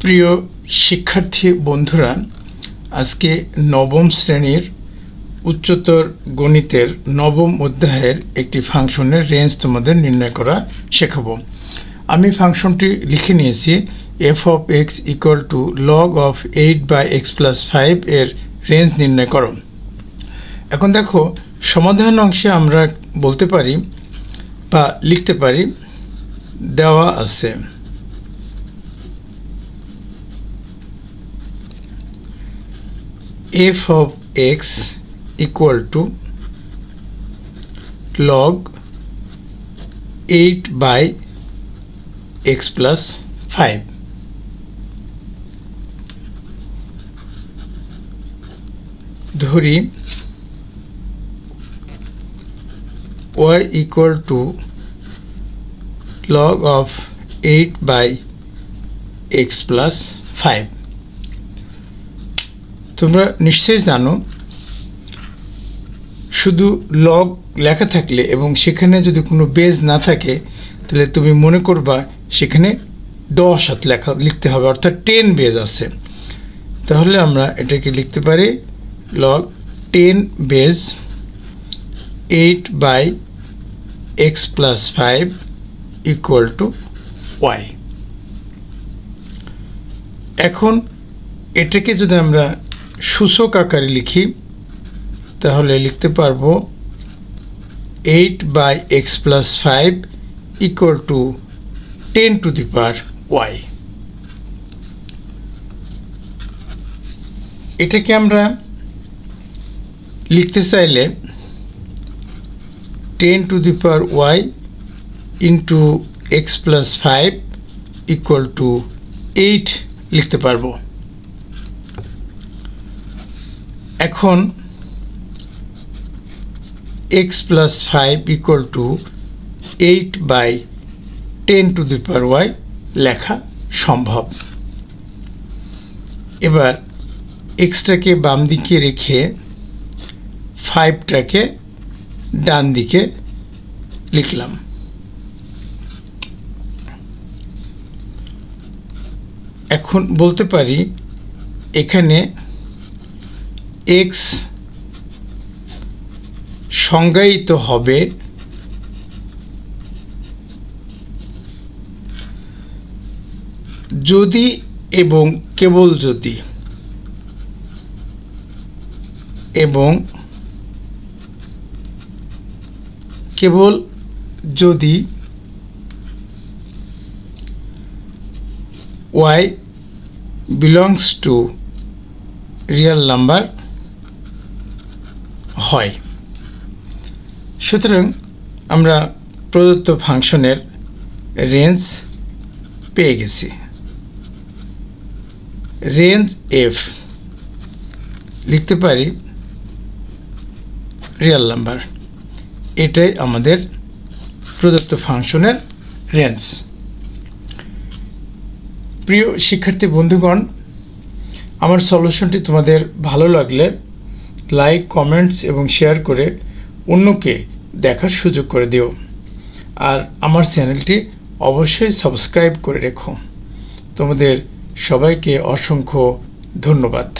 প্রিয় শিক্ষার্থী বন্ধুরা, আজকে নবম শ্রেণীর উচ্চতর গণিতের নবম অধ্যায়ের একটি ফাংশনের রেঞ্জ তোমাদের নির্ণয় করা শেখাবো। আমি ফাংশনটি লিখে নিয়েছি f of x equal to log of 8/x plus 5 এর রেঞ্জ নির্ণয় করো। এখন দেখো, সমাধান অংশে আমরা বলতে পারি বা লিখতে পারি দেওয়া আছে f of x equal to log 8/x plus 5. ধরি y equal to log of 8/x plus 5. তোমরা নিশ্চয়ই জানো, শুধু লগ লেখা থাকলে এবং সেখানে যদি কোনো বেজ না থাকে তাহলে তুমি মনে করবা সেখানে 10 হাত লিখতে হবে, অর্থাৎ 10 বেজ আছে। তাহলে আমরা এটাকে লিখতে পারি log 10 base 8/x plus 5 equal to y। এখন এটাকে যদি আমরা সূচক আকারে লিখি তাহলে লিখতে পারবো 8/x plus 5 equal to 10 to the power y। এটাকে আমরা লিখতে চাইলে 10 to the power y into x plus 5 equal to 8 লিখতে পারবো। এখন x plus 5 equal to 8/10 to the power y লেখা সম্ভব। এবার xটাকে বাম দিকে রেখে 5টাকে ডান দিকে লিখলাম। এখন বলতে পারি এখানে x সংজ্ঞায়িত হবে যদি এবং কেবল যদি y belongs to real number হয়। সুতরাং আমরা প্রদত্ত ফাংশনের রেঞ্জ পেয়ে গেছি। রেঞ্জ f লিখতে পারি রিয়েল নাম্বার, এটাই আমাদের প্রদত্ত ফাংশনের রেঞ্জ। প্রিয় শিক্ষার্থী বন্ধুগণ, আমার সলিউশনটি তোমাদের ভালো লাগলে লাইক, কমেন্টস এবং শেয়ার করে অন্যকে দেখার সুযোগ করে দিও। আর আমার চ্যানেলটি অবশ্যই সাবস্ক্রাইব করে রেখো। তোমাদের সবাইকে অসংখ্য ধন্যবাদ।